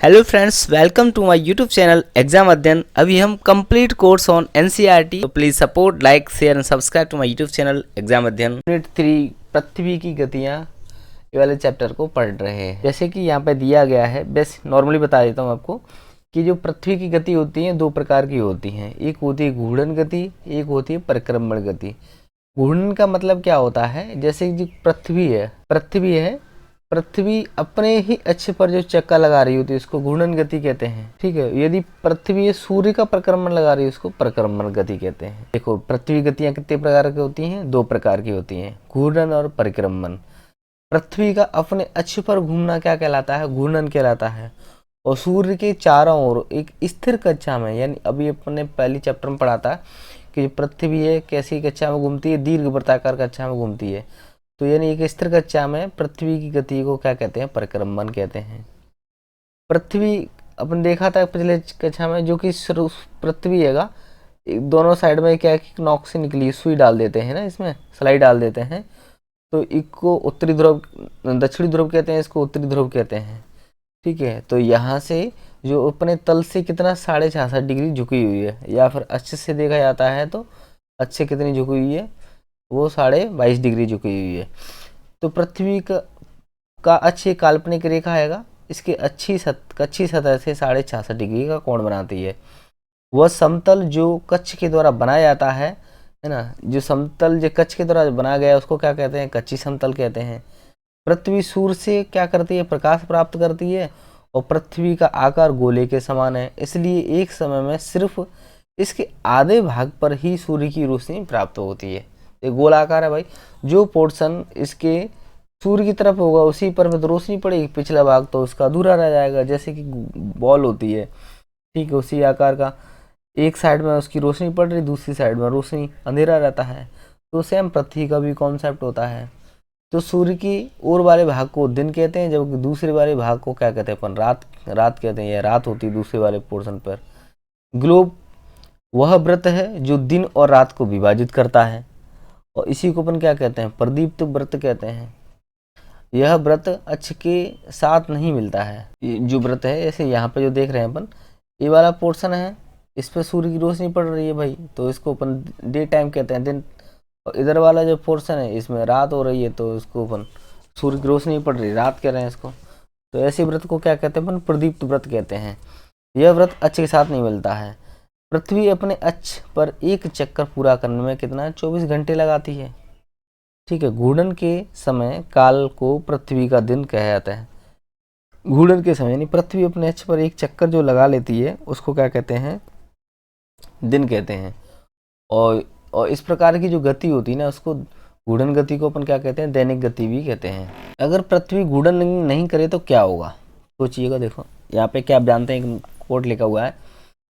Hello friends, welcome to my YouTube channel exam अध्ययन। अभी हम कंप्लीट कोर्स ऑन एनसीईआरटी, तो please support, like, share and subscribe to my YouTube channel exam अध्ययन। Unit 3 पृथ्वी की गतियां, ये वाले चैप्टर को पढ़ रहे हैं। जैसे कि यहाँ पे दिया गया है, बस नॉर्मली बता देता हूँ आपको कि जो पृथ्वी की गति होती है दो प्रकार की होती हैं। एक होती है घूर्णन गति, एक होती है परिक्रमण गति। घूर्णन का मतलब क्या होता है, जैसे जो पृथ्वी अपने ही अक्ष पर जो चक्का लगा रही होती है उसको घूर्णन गति कहते हैं। ठीक है, यदि पृथ्वी सूर्य का परिक्रमण लगा रही है उसको परिक्रमण गति कहते हैं। देखो, पृथ्वी गतियां कितने प्रकार की होती हैं? दो प्रकार की होती हैं, घूर्णन और परिक्रमण। पृथ्वी का अपने अक्ष पर घूमना क्या कहलाता है? घूर्णन कहलाता है। और सूर्य के चारों ओर एक स्थिर कक्षा में, यानी अभी अपने पहली चैप्टर में पढ़ा था कि पृथ्वी है कैसी कक्षा में घूमती है? दीर्घ वृत्ताकार कक्षा में घूमती है। तो यानी एक स्थिर कक्षा में पृथ्वी की गति को क्या कहते हैं? परिक्रमण कहते हैं। पृथ्वी अपन देखा था पिछले कक्षा में, जो कि पृथ्वी हैगा, दोनों साइड में क्या नॉक से निकली सुई डाल देते हैं ना, इसमें स्लाइड डाल देते हैं। तो इसको उत्तरी ध्रुव, दक्षिणी ध्रुव कहते हैं, इसको उत्तरी ध्रुव कहते हैं। ठीक है, तो यहाँ से जो अपने तल से कितना 66.5 डिग्री झुकी हुई है, या फिर अच्छे से देखा जाता है तो अच्छे कितनी झुकी हुई है, वो 22.5 डिग्री झुकी हुई है। तो पृथ्वी का अच्छी काल्पनिक रेखा हैगा, इसके अच्छी सतह से 66.5 डिग्री का कोण बनाती है। वह समतल जो कक्ष के द्वारा बनाया जाता है ना, जो समतल जो कक्ष के द्वारा बनाया गया है उसको क्या कहते हैं? कच्ची समतल कहते हैं। पृथ्वी सूर्य से क्या करती है? प्रकाश प्राप्त करती है, और पृथ्वी का आकार गोले के समान है, इसलिए एक समय में सिर्फ इसके आधे भाग पर ही सूर्य की रोशनी प्राप्त होती है। ये गोलाकार है भाई, जो पोर्शन इसके सूर्य की तरफ होगा उसी पर तो रोशनी पड़ेगी, पिछला भाग तो उसका अधूरा रह जाएगा। जैसे कि बॉल होती है, ठीक है, उसी आकार का, एक साइड में उसकी रोशनी पड़ रही, दूसरी साइड में रोशनी अंधेरा रहता है। तो सेम पृथ्वी का भी कॉन्सेप्ट होता है। तो सूर्य की ओर वाले भाग को दिन कहते हैं, जबकि दूसरे वाले भाग को क्या कहते हैं? अपन रात कहते हैं, या रात होती है दूसरे वाले पोर्शन पर। ग्लोब वह वृत्त है जो दिन और रात को विभाजित करता है, और इसी को अपन क्या कहते हैं? प्रदीप्त वृत्त कहते हैं। यह वृत्त अक्ष के साथ नहीं मिलता है। ये जो वृत्त है, जैसे यहाँ पे जो देख रहे हैं अपन, ये वाला पोर्शन है, इस पर सूर्य की रोशनी पड़ रही है भाई, तो इसको अपन डे टाइम कहते हैं, दिन। और इधर वाला जो पोर्शन है इसमें रात हो रही है, तो इसको अपन सूर्य की रोशनी पड़ रही है, रात कह रहे हैं इसको। तो ऐसे व्रत को क्या कहते हैं? अपन प्रदीप्त व्रत कहते हैं। यह व्रत अक्ष के साथ नहीं मिलता है। पृथ्वी अपने अक्ष पर एक चक्कर पूरा करने में कितना? 24 घंटे लगाती है। ठीक है, घूर्णन के समय काल को पृथ्वी का दिन कहा जाता है। घूर्णन के समय यानी पृथ्वी अपने अक्ष पर एक चक्कर जो लगा लेती है उसको क्या कहते हैं? दिन कहते हैं। और इस प्रकार की जो गति होती है ना, उसको घूर्णन गति को अपन क्या कहते हैं? दैनिक गति भी कहते हैं। अगर पृथ्वी घूर्णन नहीं करे तो क्या होगा? सोचिएगा। देखो यहाँ पे क्या आप जानते हैं, एक कोट लिखा हुआ है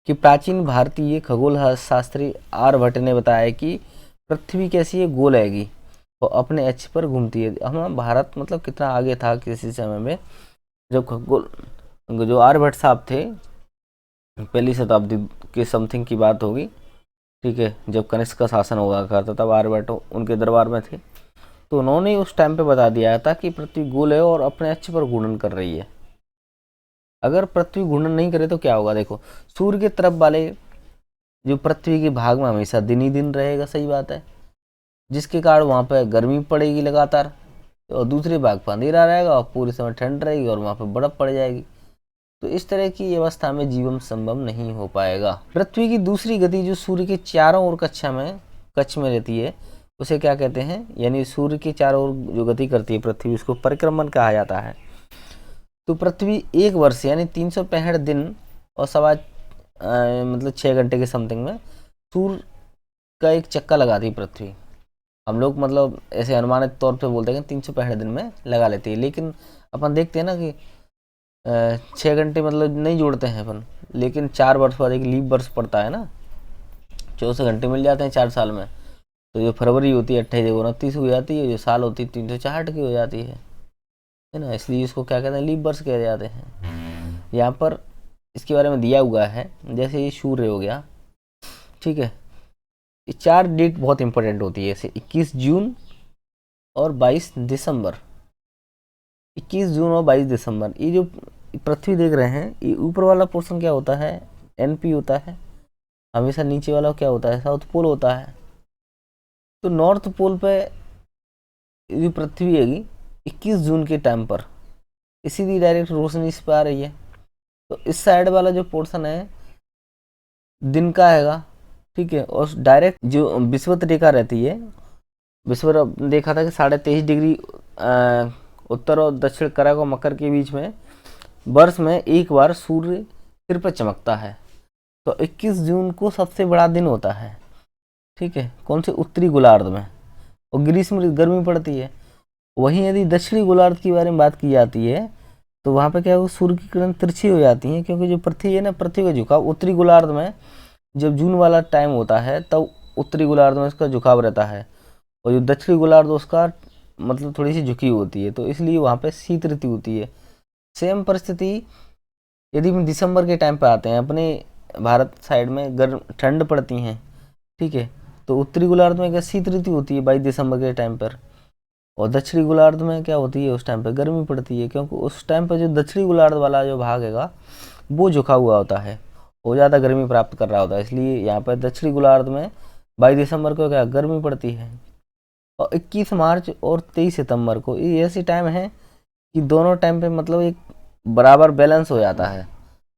कि प्राचीन भारतीय खगोल शास्त्री आर्यभट्ट ने बताया कि पृथ्वी कैसी है? गोल हैगी और अपने अक्ष पर घूमती है। हमारा भारत मतलब कितना आगे था किसी समय में, जब खगोल जो आर्यभट्ट साहब थे, पहली शताब्दी के समथिंग की बात होगी। ठीक है, जब कनिष्क का शासन हुआ करता तब आर्यभट्ट उनके दरबार में थे, तो उन्होंने उस टाइम पे बता दिया था कि पृथ्वी गोल है और अपने अक्ष पर घूर्णन कर रही है। अगर पृथ्वी घूर्णन नहीं करे तो क्या होगा? देखो, सूर्य के तरफ वाले जो पृथ्वी के भाग में हमेशा दिन ही दिन रहेगा, सही बात है, जिसके कारण वहाँ पर गर्मी पड़ेगी लगातार, और दूसरे भाग पर अंधेरा रहेगा और पूरे समय ठंड रहेगी और वहाँ पर बर्फ पड़ जाएगी। तो इस तरह की अवस्था में जीवन संभव नहीं हो पाएगा। पृथ्वी की दूसरी गति जो सूर्य के चारों ओर कक्ष में रहती है उसे क्या कहते हैं? यानी सूर्य के चारों ओर जो गति करती है पृथ्वी, उसको परिक्रमण कहा जाता है। तो पृथ्वी एक वर्ष यानी 365 दिन और मतलब 6 घंटे के समथिंग में सूर्य का एक चक्कर लगाती है पृथ्वी। हम लोग मतलब ऐसे अनुमानित तौर पे बोलते हैं कि 365 दिन में लगा लेती है, लेकिन अपन देखते हैं ना कि 6 घंटे मतलब नहीं जोड़ते हैं अपन, लेकिन 4 वर्ष बाद एक लीप वर्ष पड़ता है ना, 64 घंटे मिल जाते हैं 4 साल में। तो जो फरवरी होती है 28 29 हो जाती है, जो साल होती है 364 की हो जाती है ना, इसलिए इसको क्या कहते हैं? लीप वर्ष कहे जाते हैं। यहाँ पर इसके बारे में दिया हुआ है, जैसे ये सूर्य हो गया, ठीक है, ये 4 डेट बहुत इंपॉर्टेंट होती है, जैसे 21 जून और 22 दिसंबर। 21 जून और 22 दिसंबर, ये जो पृथ्वी देख रहे हैं, ये ऊपर वाला पोर्शन क्या होता है, NP होता है, हमेशा नीचे वाला क्या होता है, साउथ पोल होता है। तो नॉर्थ पोल पे जो पृथ्वी हैगी 21 जून के टाइम पर इसीलिए डायरेक्ट रोशनी इस पर आ रही है। तो इस साइड वाला जो पोर्शन है दिन का हैगा, ठीक है, और डायरेक्ट जो विषुवत रेखा रहती है, विषुवत देखा था कि 23.5 डिग्री उत्तर और दक्षिण करक और मकर के बीच में वर्ष में एक बार सूर्य सिर पर चमकता है। तो 21 जून को सबसे बड़ा दिन होता है, ठीक है, कौन से, उत्तरी गोलार्ध में, और ग्रीष्म ऋतु गर्मी पड़ती है। वहीं यदि दक्षिणी गोलार्ध की बारे में बात की जाती है तो वहाँ पे क्या है, सूर्य की किरण तिरछी हो जाती हैं, क्योंकि जो पृथ्वी है ना, पृथ्वी का झुकाव उत्तरी गोलार्ध में जब जून वाला टाइम होता है तब उत्तरी गोलार्ध में उसका झुकाव रहता है, और जो दक्षिणी गोलार्ध उसका मतलब थोड़ी सी झुकी होती है, तो इसलिए वहाँ पे शीत ऋतु होती है। सेम परिस्थिति यदि हम दिसंबर के टाइम पे आते हैं, अपने भारत साइड में गर्म ठंड पड़ती हैं, ठीक है, तो उत्तरी गोलार्ध में क्या शीत ऋतु होती है 22 दिसंबर के टाइम पर, और दक्षिणी गोलार्ध में क्या होती है, उस टाइम पे गर्मी पड़ती है, क्योंकि उस टाइम पे जो दक्षिणी गोलार्ध वाला जो भाग हैगा वो झुका हुआ होता है, वो ज़्यादा गर्मी प्राप्त कर रहा होता है, इसलिए यहाँ पर दक्षिणी गोलार्ध में 22 दिसंबर को क्या गर्मी पड़ती है। और 21 मार्च और 23 सितंबर को ये ऐसी टाइम है कि दोनों टाइम पे मतलब एक बराबर बैलेंस हो जाता है,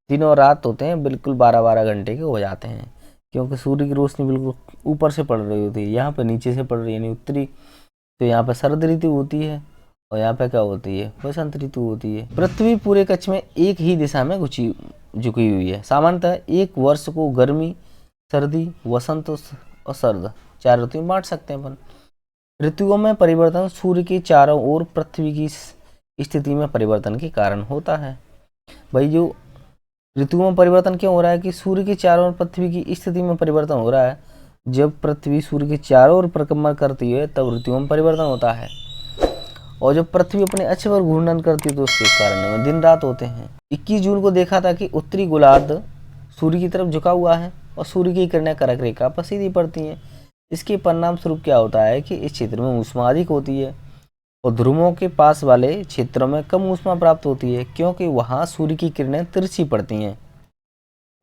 दिन और रात होते हैं बिल्कुल 12-12 घंटे के हो जाते हैं, क्योंकि सूर्य की रोशनी बिल्कुल ऊपर से पड़ रही होती है, यहाँ पर नीचे से पड़ रही है, यानी उत्तरी, तो यहाँ पर शरद ऋतु होती है और यहाँ पे क्या होती है, वसंत ऋतु होती है। पृथ्वी पूरे कक्ष में एक ही दिशा में झुकी हुई है। सामान्यतः एक वर्ष को गर्मी, सर्दी, वसंत और शरद 4 ऋतु में बांट सकते हैं अपन। ऋतुओं में परिवर्तन सूर्य के चारों ओर पृथ्वी की स्थिति में परिवर्तन के कारण होता है। भाई जो ऋतुओं में परिवर्तन क्यों हो रहा है कि सूर्य के चारों ओर पृथ्वी की स्थिति में परिवर्तन हो रहा है। जब पृथ्वी सूर्य के चारों ओर परिक्रमा करती है तब ऋतुओं में परिवर्तन होता है, और जब पृथ्वी अपने अक्ष पर घूर्णन करती है तो उसके कारण में दिन रात होते हैं। 21 जून को देखा था कि उत्तरी गोलार्ध सूर्य की तरफ झुका हुआ है और सूर्य की किरणें कर्क रेखा पर सीधी पड़ती हैं। इसके परिणाम स्वरूप क्या होता है कि इस क्षेत्र में ऊष्मा अधिक होती है और ध्रुवों के पास वाले क्षेत्रों में कम ऊष्मा प्राप्त होती है, क्योंकि वहाँ सूर्य की किरणें तिरछी पड़ती हैं।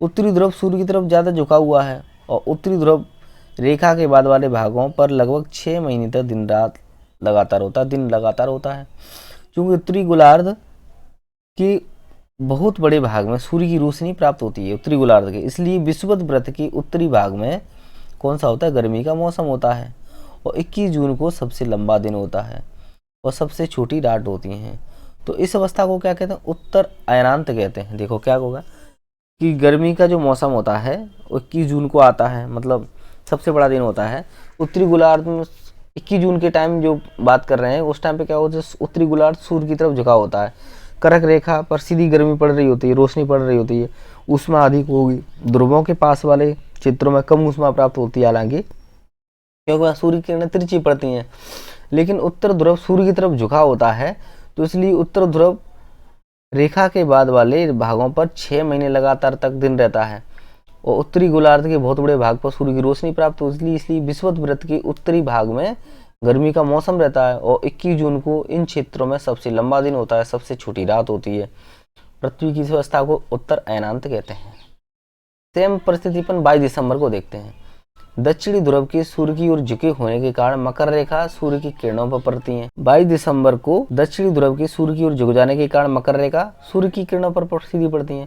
उत्तरी ध्रुव सूर्य की तरफ ज़्यादा झुका हुआ है और उत्तरी ध्रुव रेखा के बाद वाले भागों पर लगभग 6 महीने तक दिन लगातार होता है। क्योंकि उत्तरी गोलार्ध के बहुत बड़े भाग में सूर्य की रोशनी प्राप्त होती है उत्तरी गोलार्ध के, इसलिए विषुवत वृत्त के उत्तरी भाग में कौन सा होता है, गर्मी का मौसम होता है, और 21 जून को सबसे लंबा दिन होता है और सबसे छोटी रात होती हैं। तो इस अवस्था को क्या कहते हैं, उत्तर अयनांत कहते हैं। देखो क्या होगा कि गर्मी का जो मौसम होता है 21 जून को आता है, मतलब सबसे बड़ा दिन होता है। उत्तरी गोलार्ध में 21 जून के टाइम जो बात कर रहे हैं उस टाइम पे क्या होता है, उत्तरी गोलार्ध सूर्य की तरफ झुका होता है, कर्क रेखा पर सीधी गर्मी पड़ रही होती है, रोशनी पड़ रही होती है, ऊष्मा अधिक होगी। ध्रुवों के पास वाले क्षेत्रों में कम ऊष्मा प्राप्त होती है, हालांकि क्योंकि सूर्य की किरणें तिरछी पड़ती हैं। लेकिन उत्तर ध्रुव सूर्य की तरफ झुका होता है, तो इसलिए उत्तर ध्रुव रेखा के बाद वाले भागों पर 6 महीने लगातार तक दिन रहता है और उत्तरी गोलार्ध के बहुत बड़े भाग पर सूर्य की रोशनी प्राप्त होती है, इसलिए विषुवत वृत्त के उत्तरी भाग में गर्मी का मौसम रहता है और 21 जून को इन क्षेत्रों में सबसे लंबा दिन होता है, सबसे छोटी रात होती है। पृथ्वी की इस अवस्था को उत्तर अयनांत कहते हैं। सेम परिस्थिति पर 22 दिसंबर को देखते हैं। दक्षिणी ध्रुव के सूर्य की ओर झुके होने के कारण मकर रेखा सूर्य की किरणों पर पड़ती है। 22 दिसंबर को दक्षिणी ध्रुव के सूर्य की ओर झुक जाने के कारण मकर रेखा सूर्य की किरणों पर सीधी पड़ती है।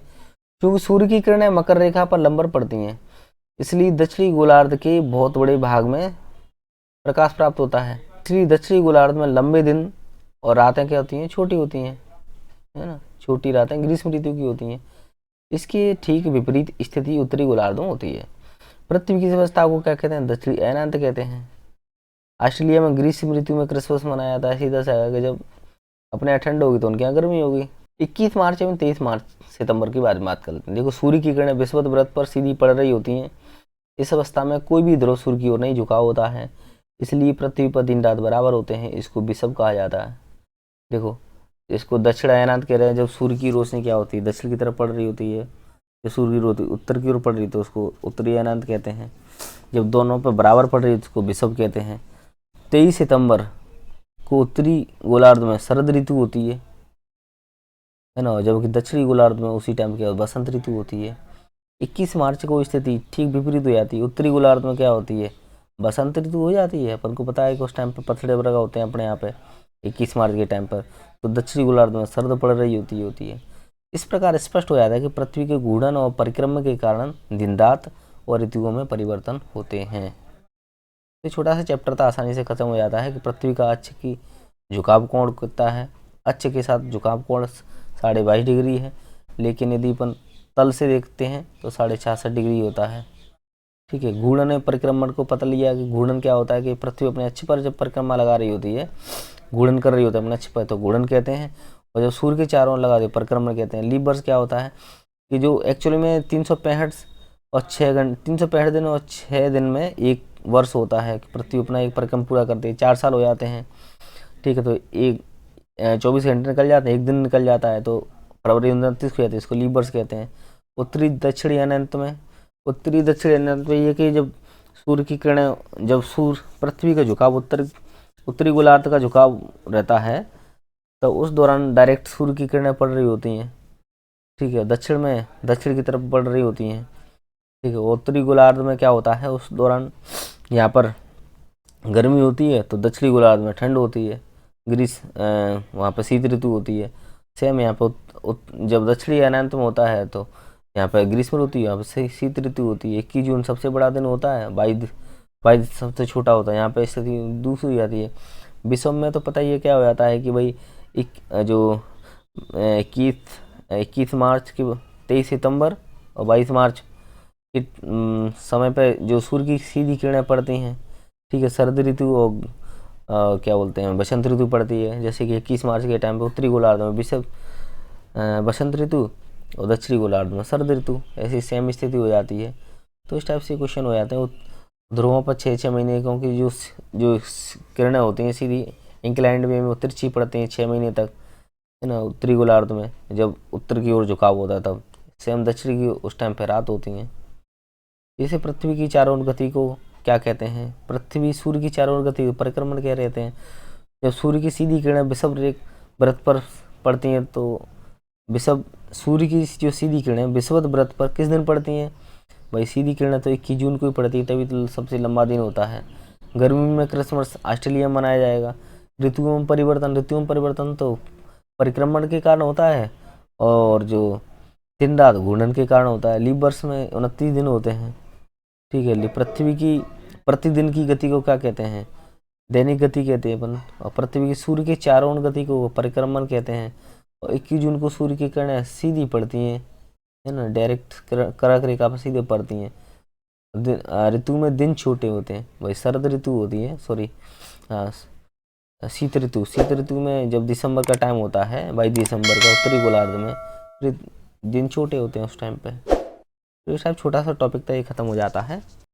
क्योंकि सूर्य की किरणें मकर रेखा पर लंबर पड़ती हैं, इसलिए दक्षिणी गोलार्ध के बहुत बड़े भाग में प्रकाश प्राप्त होता है। इसलिए दक्षिणी गोलार्ध में लंबे दिन और रातें क्या होती हैं, छोटी होती हैं, है ना, छोटी रातें ग्रीष्म ऋतु की होती हैं। इसकी ठीक विपरीत स्थिति उत्तरी गोलार्ध में होती है। पृथ्वी की अवस्था को क्या कहते हैं, दक्षिणी अयनांत कहते हैं। ऑस्ट्रेलिया में ग्रीष्म ऋतु में क्रिसमस मनाया जाता है, सीधा सा कि जब अपने यहाँ ठंड होगी तो उनके यहाँ गर्मी होगी। 21 मार्च एवं 23 मार्च सितंबर की बात करते हैं। देखो सूर्य की किरणें विषुवत वृत्त पर सीधी पड़ रही होती हैं। इस अवस्था में कोई भी ध्रुव सूर्य की ओर नहीं झुका होता है, इसलिए पृथ्वी पर दिन रात बराबर होते हैं। इसको विषुव कहा जाता है। देखो इसको दक्षिण अयनांत कह रहे हैं, जब सूर्य की रोशनी क्या होती है, दक्षिण की तरफ पड़ रही होती है। जब सूर्य की रोशनी उत्तर की ओर पड़ रही तो उसको उत्तरी अयनांत कहते हैं। जब दोनों पर बराबर पड़ रही है तो उसको विषुव कहते हैं। 23 सितंबर को उत्तरी गोलार्ध में शरद ऋतु होती है है ना। जबकि दक्षिणी गोलार्ध में उसी टाइम क्या बसंत ऋतु होती है। 21 मार्च को स्थिति ठीक विपरीत हो जाती है। उत्तरी गोलार्ध में क्या होती है, बसंत ऋतु हो जाती है। अपन को पता है कि उस टाइम पे पतझड़ वगैरह होते हैं अपने यहाँ पे 21 मार्च के टाइम पर। तो दक्षिणी गोलार्ध में सर्द पड़ रही होती है। इस प्रकार स्पष्ट हो जाता है कि पृथ्वी के घूर्णन और परिक्रमण के कारण दिन रात और ऋतुओं में परिवर्तन होते हैं। ये छोटा सा चैप्टर था, आसानी से खत्म हो जाता है कि पृथ्वी का अक्ष की झुकाव कोण कितना है। अक्ष के साथ झुकाव कोण 22.5 डिग्री है, लेकिन यदि अपन तल से देखते हैं तो 66.5 डिग्री होता है। ठीक है। घूर्णन परिक्रमण को पता लिया कि घूर्णन क्या होता है कि पृथ्वी अपने अक्ष पर जब परिक्रमा लगा रही होती है, घूर्णन कर रही होती है अपने अक्ष पर, तो घूर्णन कहते हैं। और जब सूर्य के चारों ओर लगा दे परिक्रमण कहते हैं। लीप वर्ष क्या होता है कि जो एक्चुअली में 365 और 6 घंटे 365 दिन और 6 दिन में एक वर्ष होता है कि पृथ्वी अपना एक परिक्रम पूरा करती है। 4 साल हो जाते हैं। ठीक है। तो एक 24 घंटे निकल जाते हैं, एक दिन निकल जाता है, तो फरवरी 29 को जाती है। इसको लीप वर्ष कहते हैं। उत्तरी दक्षिणी अनंत में ये कि जब सूर्य की किरणें, जब सूर्य पृथ्वी का झुकाव उत्तरी गोलार्ध का झुकाव रहता है, तो उस दौरान डायरेक्ट सूर्य की किरणें पड़ रही होती हैं। ठीक है। दक्षिण की तरफ पड़ रही होती हैं। ठीक है। उत्तरी गोलार्ध में क्या होता है, उस दौरान यहाँ पर गर्मी होती है, तो दक्षिणी गोलार्ध में ठंड होती है। वहाँ पर शीत ऋतु होती है। सेम यहाँ पर जब दक्षिणी अनंत में होता है तो यहाँ पर ग्रीष्म ऋतु, यहाँ पर शीत ऋतु होती है। 21 जून सबसे बड़ा दिन होता है, 22 सबसे छोटा होता है। यहाँ पे स्थिति दूसरी हो जाती है। विश्व में तो पता ही है क्या हो जाता है कि भाई जो 21 मार्च की 23 सितंबर और 22 मार्च के समय पे जो सूर्य की सीधी किरणें पड़ती हैं। ठीक है। सर्द ऋतु और क्या बोलते हैं बसंत ऋतु पड़ती है। जैसे कि 21 मार्च के टाइम पे उत्तरी गोलार्ध में बसंत ऋतु और दक्षिणी गोलार्ध में शरद ऋतु, ऐसी सेम स्थिति हो जाती है। तो इस टाइप से क्वेश्चन हो जाते हैं। ध्रुवों पर 6-6 महीने, क्योंकि जो किरणें होती हैं सीधी इंक्लाइंड वे में तिरछी पड़ती हैं 6 महीने तक, है ना। उत्तरी गोलार्ध में जब उत्तर की ओर झुकाव होता है तब, सेम दक्षिणी की उस टाइम पर रात होती हैं। जैसे पृथ्वी की चारों ओर गति को क्या कहते हैं, पृथ्वी सूर्य की चारों ओर गति परिक्रमण कह रहते हैं। जब सूर्य की सीधी किरणें विषुवत व्रत पर पड़ती हैं, तो सूर्य की जो सीधी किरणें विषुवत व्रत पर किस दिन पड़ती हैं भाई, सीधी किरणें तो 21 जून को ही पड़ती है, तभी तो सबसे लंबा दिन होता है। गर्मी में क्रिसमस ऑस्ट्रेलिया में मनाया जाएगा। ऋतुओं में परिवर्तन तो परिक्रमण के कारण होता है, और जो दिन रात घूर्णन के कारण होता है। लीप वर्ष में 29 दिन होते हैं। ठीक है। पृथ्वी की प्रतिदिन की गति को क्या कहते हैं, दैनिक गति कहते हैं अपन। और पृथ्वी की सूर्य के चारों ओर गति को परिक्रमण कहते हैं। और 21 जून को सूर्य की किरणें सीधी पड़ती हैं, है ना, डायरेक्ट कर्क रेखा पर सीधे पड़ती हैं। ऋतु में दिन छोटे होते हैं भाई, शरद ऋतु होती है, सॉरी शीत ऋतु में जब दिसंबर का टाइम होता है 22 दिसंबर का, उत्तरी गोलार्ध में दिन छोटे होते हैं उस टाइम पे। तो ये सब छोटा सा टॉपिक था, ये खत्म हो जाता है।